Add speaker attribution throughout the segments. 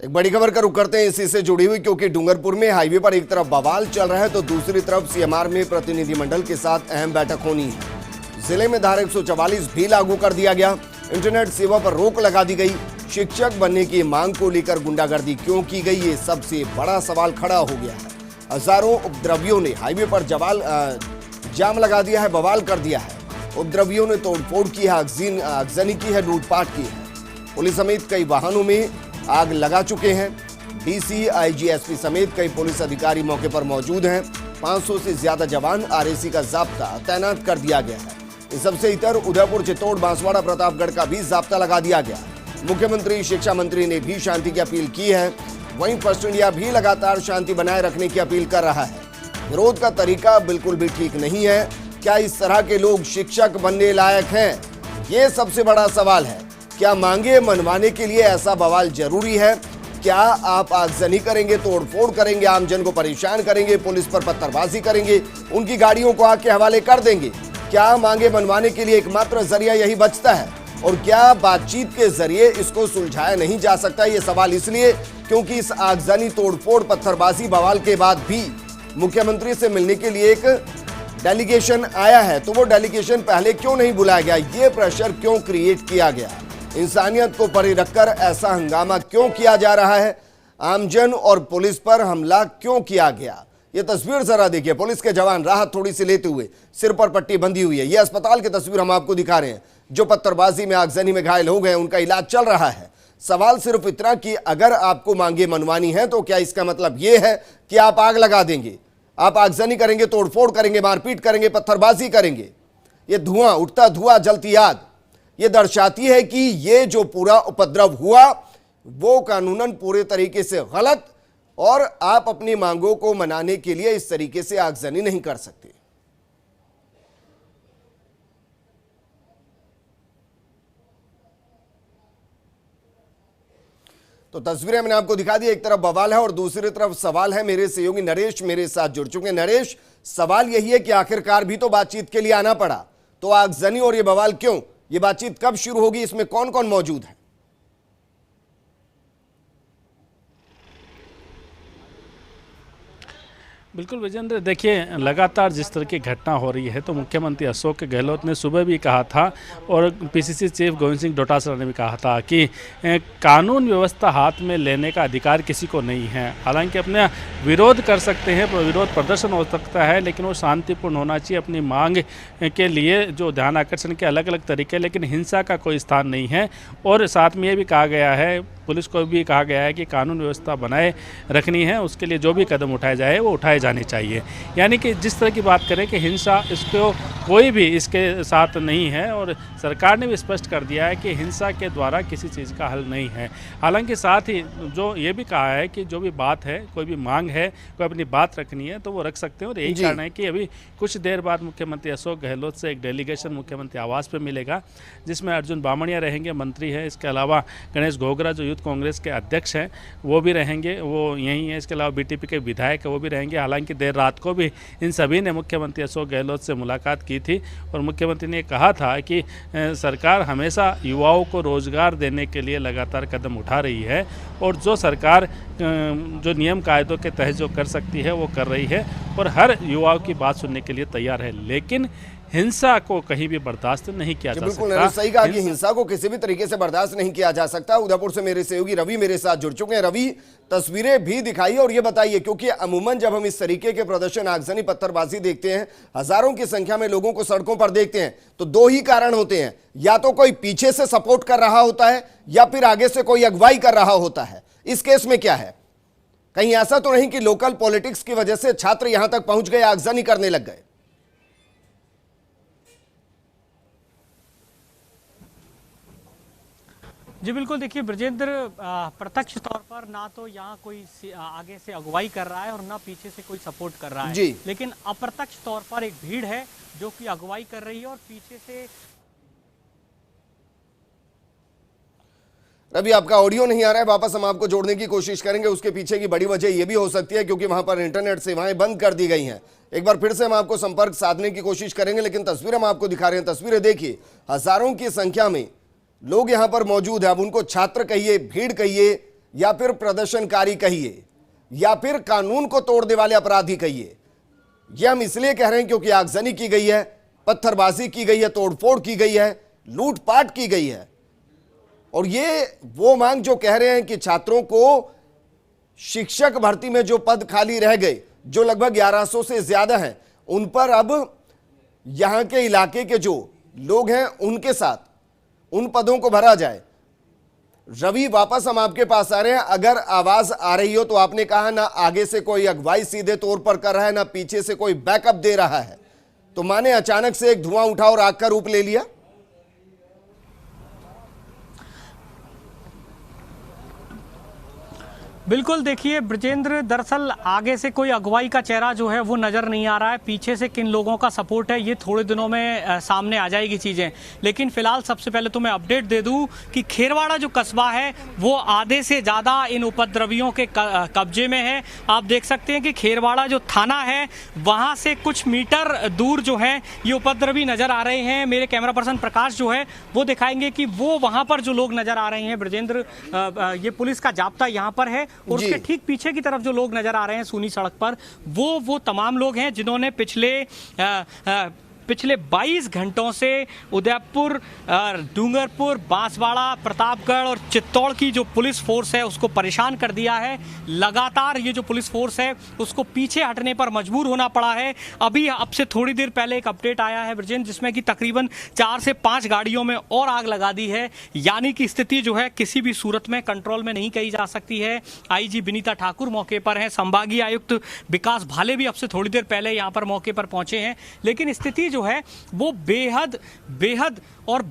Speaker 1: एक बड़ी खबर का रुख करते हैं इसी से जुड़ी हुई, क्योंकि डूंगरपुर में हाईवे पर एक तरफ बवाल चल रहा है तो दूसरी तरफ सीएमआर में प्रतिनिधिमंडल के साथ अहम बैठक होनी है। जिले में धारा 144 भी लागू कर दिया गया। इंटरनेट सेवा पर रोक लगा दी गई। शिक्षक बनने की मांग को लेकर गुंडागर्दी क्यों की गई, ये सबसे बड़ा सवाल खड़ा हो गया है। हजारों उपद्रवियों ने हाईवे पर जाम लगा दिया है, बवाल कर दिया है। उपद्रवियों ने तोड़फोड़ की है, आगजनी की है, लूटपाट की है। पुलिस समेत कई वाहनों में आग लगा चुके हैं। डीसी, आईजी, एसपी समेत कई पुलिस अधिकारी मौके पर मौजूद हैं। 500 से ज्यादा जवान, आरएसी का जाब्ता तैनात कर दिया गया है। इस सबसे इतर उदयपुर, चित्तौड़, बांसवाड़ा, प्रतापगढ़ का भी जाब्ता लगा दिया गया। मुख्यमंत्री, शिक्षा मंत्री ने भी शांति की अपील की है। वहीं फर्स्ट इंडिया भी लगातार शांति बनाए रखने की अपील कर रहा है। विरोध का तरीका बिल्कुल भी ठीक नहीं है। क्या इस तरह के लोग शिक्षक बनने लायक हैं, ये सबसे बड़ा सवाल है। क्या मांगे मनवाने के लिए ऐसा बवाल जरूरी है? क्या आप आगजनी करेंगे, तोड़फोड़ करेंगे, आमजन को परेशान करेंगे, पुलिस पर पत्थरबाजी करेंगे, उनकी गाड़ियों को आग के हवाले कर देंगे? क्या मांगे मनवाने के लिए एकमात्र जरिया यही बचता है? और क्या बातचीत के जरिए इसको सुलझाया नहीं जा सकता? ये सवाल इसलिए क्योंकि इस आगजनी, तोड़फोड़, पत्थरबाजी, बवाल के बाद भी मुख्यमंत्री से मिलने के लिए एक डेलीगेशन आया है। तो वो डेलीगेशन पहले क्यों नहीं बुलाया गया? ये प्रेशर क्यों क्रिएट किया गया? इंसानियत को परे रखकर ऐसा हंगामा क्यों किया जा रहा है? आमजन और पुलिस पर हमला क्यों किया गया? ये तस्वीर जरा देखिए। पुलिस के जवान राहत थोड़ी सी लेते हुए, सिर पर पट्टी बंधी हुई है। ये अस्पताल की तस्वीर हम आपको दिखा रहे हैं। जो पत्थरबाजी में, आगजनी में घायल हो गए, उनका इलाज चल रहा है। सवाल सिर्फ इतना कि अगर आपको मांगे मनवानी है तो क्या इसका मतलब यह है कि आप आग लगा देंगे, आप आगजनी करेंगे, तोड़फोड़ करेंगे, मारपीट करेंगे, पत्थरबाजी करेंगे? ये धुआं, उठता धुआं, जलती आग, ये दर्शाती है कि ये जो पूरा उपद्रव हुआ वो कानूनन पूरे तरीके से गलत, और आप अपनी मांगों को मनाने के लिए इस तरीके से आगजनी नहीं कर सकते। तो तस्वीरें मैंने आपको दिखा दी। एक तरफ बवाल है और दूसरी तरफ सवाल है। मेरे सहयोगी नरेश मेरे साथ जुड़ चुके हैं। नरेश, सवाल यही है कि आखिरकार भी तो बातचीत के लिए आना पड़ा, तो आगजनी और ये बवाल क्यों? ये बातचीत कब शुरू होगी? इसमें कौन कौन मौजूद है?
Speaker 2: बिल्कुल विजेंद्र, देखिए लगातार जिस तरह की घटना हो रही है तो मुख्यमंत्री अशोक गहलोत ने सुबह भी कहा था और पीसीसी चीफ गोविंद सिंह डोटासरा ने भी कहा था कि कानून व्यवस्था हाथ में लेने का अधिकार किसी को नहीं है। हालांकि अपने विरोध कर सकते हैं, विरोध प्रदर्शन हो सकता है, लेकिन वो शांतिपूर्ण होना चाहिए। अपनी मांग के लिए जो ध्यान आकर्षण के अलग अलग तरीके, लेकिन हिंसा का कोई स्थान नहीं है। और साथ में ये भी कहा गया है, पुलिस को भी कहा गया है कि कानून व्यवस्था बनाए रखनी है, उसके लिए जो भी कदम उठाए जाए वो उठाए जाने चाहिए। यानी कि जिस तरह की बात करें कि हिंसा, इसको कोई भी इसके साथ नहीं है। और सरकार ने भी स्पष्ट कर दिया है कि हिंसा के द्वारा किसी चीज़ का हल नहीं है। हालांकि साथ ही जो ये भी कहा है कि जो भी बात है, कोई भी मांग है, कोई अपनी बात रखनी है तो वो रख सकते हैं। और यही कारण है कि अभी कुछ देर बाद मुख्यमंत्री अशोक गहलोत से एक डेलीगेशन मुख्यमंत्री आवास पर मिलेगा, जिसमें अर्जुन बामणिया रहेंगे, मंत्री हैं। इसके अलावा गणेश घोगरा जो कांग्रेस के अध्यक्ष हैं वो भी रहेंगे, वो यहीं हैं। इसके अलावा बीटीपी के विधायक है वो भी रहेंगे। हालांकि देर रात को भी इन सभी ने मुख्यमंत्री अशोक गहलोत से मुलाकात की थी और मुख्यमंत्री ने कहा था कि सरकार हमेशा युवाओं को रोजगार देने के लिए लगातार कदम उठा रही है और जो सरकार जो नियम कायदों के तहत जो कर सकती है वो कर रही है और हर युवाओं की बात सुनने के लिए तैयार है। लेकिन हिंसा को कहीं भी बर्दाश्त नहीं किया जा सकता।
Speaker 1: बिल्कुल सही कहा कि हिंसा को किसी भी तरीके से बर्दाश्त नहीं किया जा सकता। उदयपुर से मेरे सहयोगी रवि मेरे साथ जुड़ चुके हैं। रवि, तस्वीरें भी दिखाइए और ये बताइए, क्योंकि अमूमन जब हम इस तरीके के प्रदर्शन, आगजनी, पत्थरबाजी देखते हैं, हजारों की संख्या में लोगों को सड़कों पर देखते हैं, तो दो ही कारण होते हैं। या तो कोई पीछे से सपोर्ट कर रहा होता है या फिर आगे से कोई अगुवाई कर रहा होता है। इस केस में क्या है? कहीं ऐसा तो नहीं कि लोकल पॉलिटिक्स की वजह से छात्र यहां तक पहुंच गए, आगजनी करने लग गए?
Speaker 3: जी बिल्कुल, देखिए ब्रजेंद्र, प्रत्यक्ष तौर पर ना तो यहाँ कोई आगे से अगुवाई कर रहा है और ना पीछे से कोई सपोर्ट कर रहा है, लेकिन अप्रत्यक्ष तौर पर एक भीड़ है जो कि अगुवाई कर रही है और पीछे से।
Speaker 1: रवि, आपका ऑडियो नहीं आ रहा है, वापस हम आपको जोड़ने की कोशिश करेंगे। उसके पीछे की बड़ी वजह यह भी हो सकती है क्योंकि वहां पर इंटरनेट सेवाएं बंद कर दी गई हैं। एक बार फिर से हम आपको संपर्क साधने की कोशिश करेंगे, लेकिन तस्वीर हम आपको दिखा रहे हैं। तस्वीरें देखिए, हजारों की संख्या में लोग यहां पर मौजूद है। अब उनको छात्र कहिए, भीड़ कहिए या फिर प्रदर्शनकारी कहिए या फिर कानून को तोड़ने वाले अपराधी कहिए, यह हम इसलिए कह रहे हैं क्योंकि आगजनी की गई है, पत्थरबाजी की गई है, तोड़फोड़ की गई है, लूटपाट की गई है। और ये वो मांग जो कह रहे हैं कि छात्रों को शिक्षक भर्ती में जो पद खाली रह गए, जो लगभग 1100 से ज्यादा हैं, उन पर अब यहां के इलाके के जो लोग हैं उनके साथ उन पदों को भरा जाए। रवि, वापस हम आपके पास आ रहे हैं। अगर आवाज आ रही हो तो आपने कहा ना आगे से कोई अगुवाई सीधे तौर पर कर रहा है, ना पीछे से कोई बैकअप दे रहा है, तो माने अचानक से एक धुआं उठा और आग का रूप ले लिया।
Speaker 3: बिल्कुल, देखिए ब्रजेंद्र, दरअसल आगे से कोई अगुवाई का चेहरा जो है वो नज़र नहीं आ रहा है। पीछे से किन लोगों का सपोर्ट है ये थोड़े दिनों में सामने आ जाएगी चीज़ें। लेकिन फिलहाल सबसे पहले तो मैं अपडेट दे दूं कि खेरवाड़ा जो कस्बा है वो आधे से ज़्यादा इन उपद्रवियों के कब्जे में है। आप देख सकते हैं कि खेरवाड़ा जो थाना है वहाँ से कुछ मीटर दूर जो है ये उपद्रवी नज़र आ रहे हैं। मेरे कैमरा पर्सन प्रकाश जो है वो दिखाएंगे कि वो वहाँ पर जो लोग नज़र आ रहे हैं ब्रजेंद्र, ये पुलिस का जाब्ता यहाँ पर है और उसके ठीक पीछे की तरफ जो लोग नजर आ रहे हैं सूनी सड़क पर, वो तमाम लोग हैं जिन्होंने पिछले 22 घंटों से उदयपुर, डूंगरपुर, बांसवाड़ा, प्रतापगढ़ और चित्तौड़ की जो पुलिस फोर्स है उसको परेशान कर दिया है। लगातार ये जो पुलिस फोर्स है उसको पीछे हटने पर मजबूर होना पड़ा है। अभी अब से थोड़ी देर पहले एक अपडेट आया है ब्रजेंद्र, जिसमें कि तकरीबन 4 से 5 गाड़ियों में और आग लगा दी है। यानी कि स्थिति जो है किसी भी सूरत में कंट्रोल में नहीं कही जा सकती है। आईजी विनीता ठाकुर मौके पर है, संभागीय आयुक्त विकास भाले भी अब से थोड़ी देर पहले यहाँ पर मौके पर पहुंचे हैं। लेकिन स्थिति जो है वो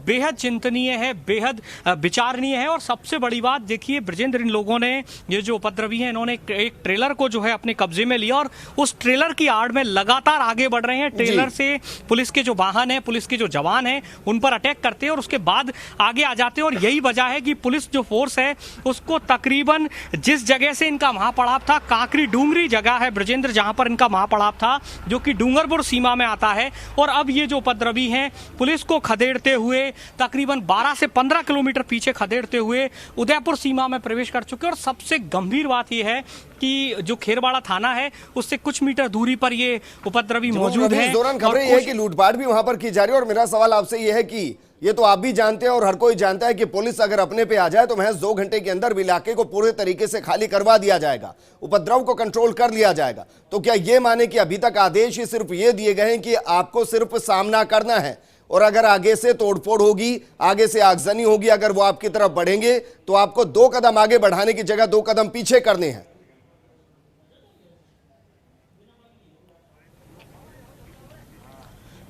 Speaker 3: बेहद चिंतनीय है, बेहद विचारणीय है। और सबसे बड़ी बात देखिए ब्रजेंद्र, इन लोगों ने, ये जो उपद्रवी हैं, इन्होंने एक ट्रेलर को जो है अपने कब्जे में लिया और उस ट्रेलर की आड़ में लगातार आगे बढ़ रहे हैं। ट्रेलर से पुलिस के जो वाहन है, पुलिस के जो जवान हैं, उन पर अटैक करते हैं और उसके बाद आगे आ जाते हैं। और यही वजह है कि पुलिस जो फोर्स है उसको तकरीबन जिस जगह से इनका महापड़ाव था, कांकरी डूंगरी जगह है ब्रजेंद्र, जहां पर इनका महापड़ाव था, जो कि डूंगरपुर सीमा में आता है। और अब ये जो उपद्रवी हैं पुलिस को खदेड़ते हुए तकरीबन 12 से 15 किलोमीटर पीछे खदेड़ते हुए उदयपुर सीमा में प्रवेश कर चुके हैं। और सबसे गंभीर बात यह है कि जो खेरवाड़ा थाना है उससे कुछ मीटर दूरी पर ये उपद्रवी मौजूद है।
Speaker 1: इस दौरान खबरें यह है कि लूटपाट भी वहां पर की जा रही है। और मेरा सवाल आपसे यह है कि ये तो आप भी जानते हैं और हर कोई जानता है कि पुलिस अगर अपने पे आ जाए तो महज 2 घंटे के अंदर इलाके को पूरे तरीके से खाली करवा दिया जाएगा, उपद्रव को कंट्रोल कर लिया जाएगा। तो क्या ये माने कि अभी तक आदेश ही सिर्फ ये दिए गए हैं कि आपको सिर्फ सामना करना है, और अगर आगे से तोड़फोड़ होगी, आगे से आगजनी होगी, अगर वो आपकी तरफ बढ़ेंगे तो आपको 2 कदम आगे बढ़ाने की जगह 2 कदम पीछे करने हैं?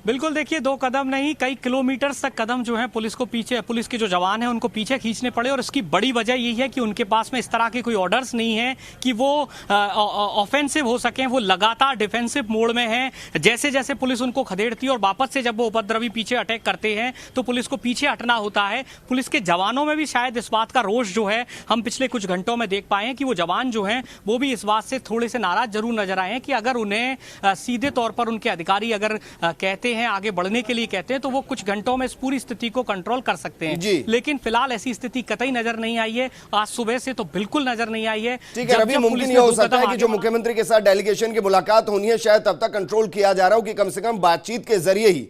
Speaker 3: बिल्कुल, देखिए 2 कदम नहीं, कई किलोमीटर तक कदम जो है पुलिस को पीछे, पुलिस के जो जवान हैं उनको पीछे खींचने पड़े। और इसकी बड़ी वजह यही है कि उनके पास में इस तरह के कोई ऑर्डर्स नहीं है कि वो ऑफेंसिव हो सकें। वो लगातार डिफेंसिव मोड में हैं। जैसे जैसे पुलिस उनको खदेड़ती है और वापस से जब वो उपद्रवी पीछे अटैक करते हैं तो पुलिस को पीछे हटना होता है। पुलिस के जवानों में भी शायद इस बात का रोष जो है हम पिछले कुछ घंटों में देख पाए हैं कि वो जवान जो हैं वो भी इस बात से थोड़े से नाराज जरूर नजर आए हैं कि अगर उन्हें सीधे तौर पर उनके अधिकारी अगर कहते हैं, आगे बढ़ने के लिए कहते हैं, तो वो कुछ घंटों में इस पूरी स्थिति को कंट्रोल कर सकते हैं। लेकिन फिलहाल ऐसी स्थिति कतई नजर नहीं आई है। आज सुबह से तो बिल्कुल नजर नहीं आई है।
Speaker 1: ठीक है रवि, मुमकिन ये हो सकता है कि जो मुख्यमंत्री के साथ डेलीगेशन की मुलाकात होनी है शायद तब तक कंट्रोल किया जा रहा हो कि कम से कम बातचीत के जरिए ही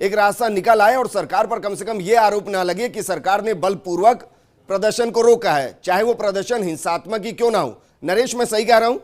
Speaker 1: एक रास्ता निकल आए और सरकार पर कम से कम ये आरोप ना लगे कि सरकार ने बलपूर्वक प्रदर्शन को रोका है, चाहे वो प्रदर्शन हिंसात्मक ही क्यों ना हो। नरेश, मैं सही कह रहा हूं?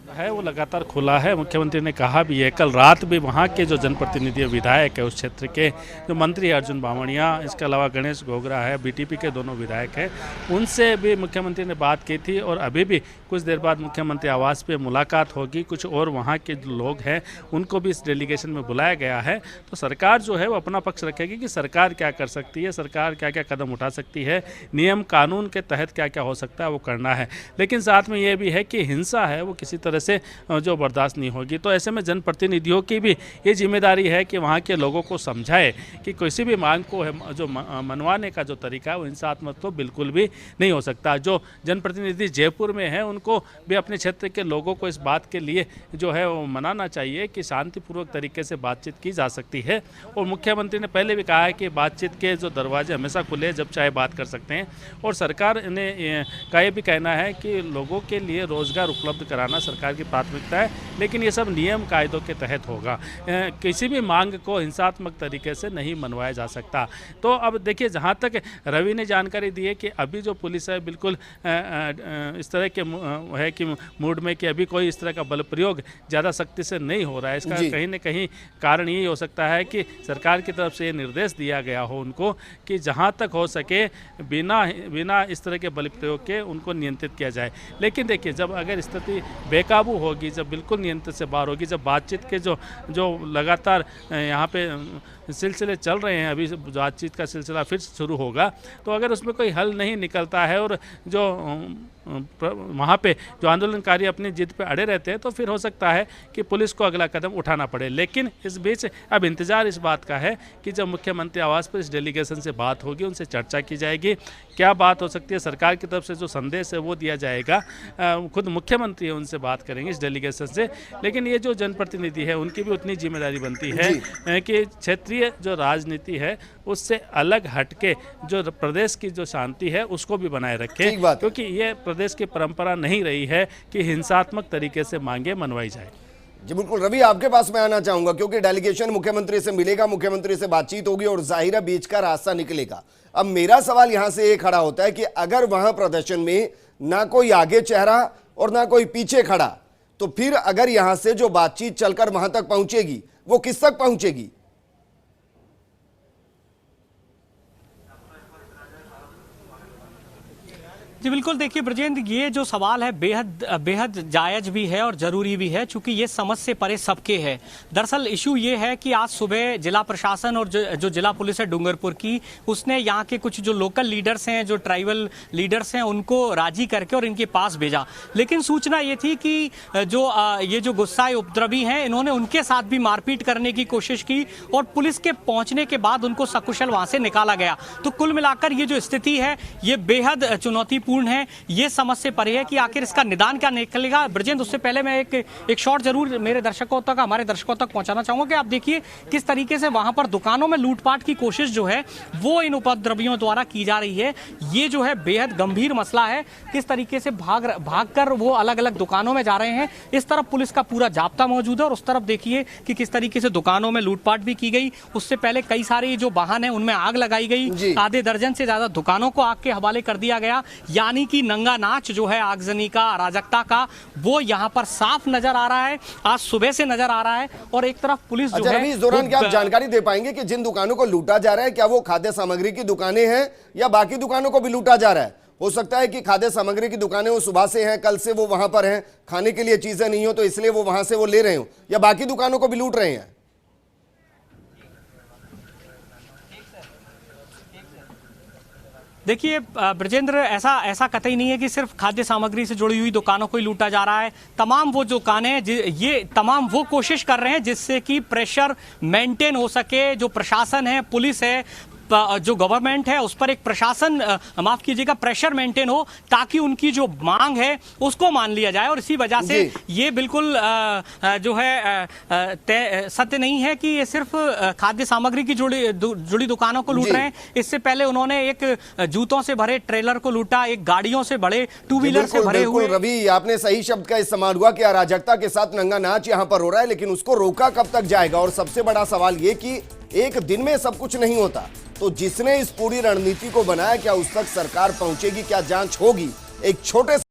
Speaker 2: है वो लगातार खुला है। मुख्यमंत्री ने कहा भी है, कल रात भी वहाँ के जो जनप्रतिनिधि विधायक है उस क्षेत्र के, जो मंत्री अर्जुन बामणिया, इसके अलावा गणेश गोगरा है, बीटीपी के दोनों विधायक हैं, उनसे भी मुख्यमंत्री ने बात की थी। और अभी भी कुछ देर बाद मुख्यमंत्री आवास पे मुलाकात होगी। कुछ और वहाँ के जो लोग हैं उनको भी इस डेलीगेशन में बुलाया गया है। तो सरकार जो है वो अपना पक्ष रखेगी कि सरकार क्या कर सकती है, सरकार क्या क्या कदम उठा सकती है, नियम कानून के तहत क्या क्या हो सकता है वो करना है। लेकिन साथ में ये भी है कि हिंसा है वो किसी तरह तरह से जो बर्दाश्त नहीं होगी। तो ऐसे में जनप्रतिनिधियों की भी ये जिम्मेदारी है कि वहाँ के लोगों को समझाए कि किसी भी मांग को जो मनवाने का जो तरीका है वो हिंसात्मक तो बिल्कुल भी नहीं हो सकता। जो जनप्रतिनिधि जयपुर में हैं उनको भी अपने क्षेत्र के लोगों को इस बात के लिए जो है वो मनाना चाहिए कि शांतिपूर्वक तरीके से बातचीत की जा सकती है। और मुख्यमंत्री ने पहले भी कहा है कि बातचीत के जो दरवाजे हमेशा खुले, जब चाहे बात कर सकते हैं। और सरकार ने का ये भी कहना है कि लोगों के लिए रोजगार उपलब्ध कराना सरकार की प्राथमिकता है, लेकिन ये सब नियम कायदों के तहत होगा। किसी भी मांग को हिंसात्मक तरीके से नहीं मनवाया जा सकता। तो अब देखिए, जहाँ तक रवि ने जानकारी दी है कि अभी जो पुलिस है बिल्कुल इस तरह के है कि मूड में कि अभी कोई इस तरह का बल प्रयोग ज़्यादा सख्ती से नहीं हो रहा है। इसका कहीं न कहीं कारण यही हो सकता है कि सरकार की तरफ से ये निर्देश दिया गया हो उनको कि जहाँ तक हो सके बिना इस तरह के बल प्रयोग के उनको नियंत्रित किया जाए। लेकिन देखिए, जब अगर स्थिति बेकाबू होगी, जब बिल्कुल नियंत्रण से बाहर होगी, जब बातचीत के जो लगातार यहाँ पे सिलसिले चल रहे हैं, अभी बातचीत का सिलसिला फिर शुरू होगा, तो अगर उसमें कोई हल नहीं निकलता है और जो वहाँ पे जो आंदोलनकारी अपनी जिद पे अड़े रहते हैं, तो फिर हो सकता है कि पुलिस को अगला कदम उठाना पड़े। लेकिन इस बीच अब इंतजार इस बात का है कि जब मुख्यमंत्री आवास पर इस डेलीगेशन से बात होगी, उनसे चर्चा की जाएगी, क्या बात हो सकती है, सरकार की तरफ से जो संदेश है वो दिया जाएगा। खुद मुख्यमंत्री उनसे बात करेंगे इस डेलीगेशन से। लेकिन ये जो जनप्रतिनिधि है उनकी भी उतनी जिम्मेदारी बनती है कि क्षेत्रीय जो राजनीति है उससे अलग हटके जो प्रदेश की जो शांति है उसको भी बनाए रखे, क्योंकि ये प्रदेश की परंपरा नहीं रही है कि हिंसात्मक तरीके से मांगे मनवाई जाए।
Speaker 1: जी बिल्कुल रवि, आपके पास मैं आना चाहूंगा क्योंकि डेलीगेशन मुख्यमंत्री से मिलेगा, मुख्यमंत्री से बातचीत होगी और जाहिर है बीच का रास्ता निकलेगा। अब मेरा सवाल यहां से ये खड़ा होता है कि अगर वहां प्रदर्शन में ना कोई आगे चेहरा और ना कोई पीछे खड़ा, तो फिर अगर यहां से जो बातचीत चलकर वहां तक पहुंचेगी वो किस तक पहुंचेगी?
Speaker 3: जी बिल्कुल, देखिए ब्रजेंद्र, ये जो सवाल है बेहद जायज भी है और ज़रूरी भी है, चूंकि ये समझ से परे सबके है। दरअसल इशू ये है कि आज सुबह जिला प्रशासन और जो जिला पुलिस है डूंगरपुर की, उसने यहाँ के कुछ जो लोकल लीडर्स हैं, जो ट्राइबल लीडर्स हैं, उनको राजी करके और इनके पास भेजा। लेकिन सूचना ये थी कि ये जो गुस्साए उपद्रवी हैं, इन्होंने उनके साथ भी मारपीट करने की कोशिश की और पुलिस के पहुंचने के बाद उनको सकुशल वहां से निकाला गया। तो कुल मिलाकर ये जो स्थिति है ये बेहद चुनौती है। ये समझ से परे है कि आखिर इसका निदान क्या निकलेगा। ब्रजेंद्र, उससे पहले मैं एक शॉट जरूर हमारे दर्शकों तक पहुंचाना चाहूंगा कि आप देखिए किस तरीके से वहां पर दुकानों में लूटपाट की कोशिश जो है वो इन उपद्रवियों द्वारा की जा रही है। ये जो है बेहद गंभीर मसला है। किस तरीके से भागकर वो अलग अलग दुकानों में जा रहे हैं। इस तरफ पुलिस का पूरा जाब्ता मौजूद है और उस तरफ देखिए कि किस तरीके से दुकानों में लूटपाट भी की गई। उससे पहले कई सारे जो वाहन है उनमें आग लगाई गई। आधे दर्जन से ज्यादा दुकानों को आग के हवाले कर दिया गया। यानी कि नंगा नाच जो है आगजनी का, अराजकता का, वो यहाँ पर साफ नजर आ रहा है, आज सुबह से नजर आ रहा है। और एक तरफ पुलिस जो है,
Speaker 1: इस दौरान क्या आप जानकारी दे पाएंगे कि जिन दुकानों को लूटा जा रहा है, क्या वो खाद्य सामग्री की दुकानें हैं या बाकी दुकानों को भी लूटा जा रहा है? हो सकता है कि खाद्य सामग्री की दुकानें वो सुबह से हैं, कल से वो वहां पर हैं, खाने के लिए चीजें नहीं हो तो इसलिए वो वहां से वो ले रहे हो, या बाकी दुकानों को भी लूट रहे हैं?
Speaker 3: देखिए ब्रजेंद्र, ऐसा कतई नहीं है कि सिर्फ खाद्य सामग्री से जुड़ी हुई दुकानों को ही लूटा जा रहा है। तमाम वो दुकानें, ये तमाम वो कोशिश कर रहे हैं जिससे कि प्रेशर मेंटेन हो सके। जो प्रशासन है, पुलिस है, जो गवर्नमेंट है, उस पर एक प्रशासन, माफ कीजिएगा, प्रेशर मेंटेन हो ताकि उनकी जो मांग है उसको मान लिया जाए। और इसी वजह से ये बिल्कुल जो है सत्य नहीं है कि ये सिर्फ खाद्य सामग्री की जुड़ी दुकानों को लूट रहे हैं। इससे पहले उन्होंने एक जूतों से भरे ट्रेलर को लूटा, एक गाड़ियों से भरे, टू व्हीलर से भरे हुए।
Speaker 1: रवि, आपने सही शब्द का इस्तेमाल हुआ कि अराजकता के साथ नंगा नाच यहां पर हो रहा है, लेकिन उसको रोका कब तक जाएगा? और सबसे बड़ा सवाल ये कि एक दिन में सब कुछ नहीं होता, तो जिसने इस पूरी रणनीति को बनाया, क्या उस तक सरकार पहुंचेगी? क्या जांच होगी? एक छोटे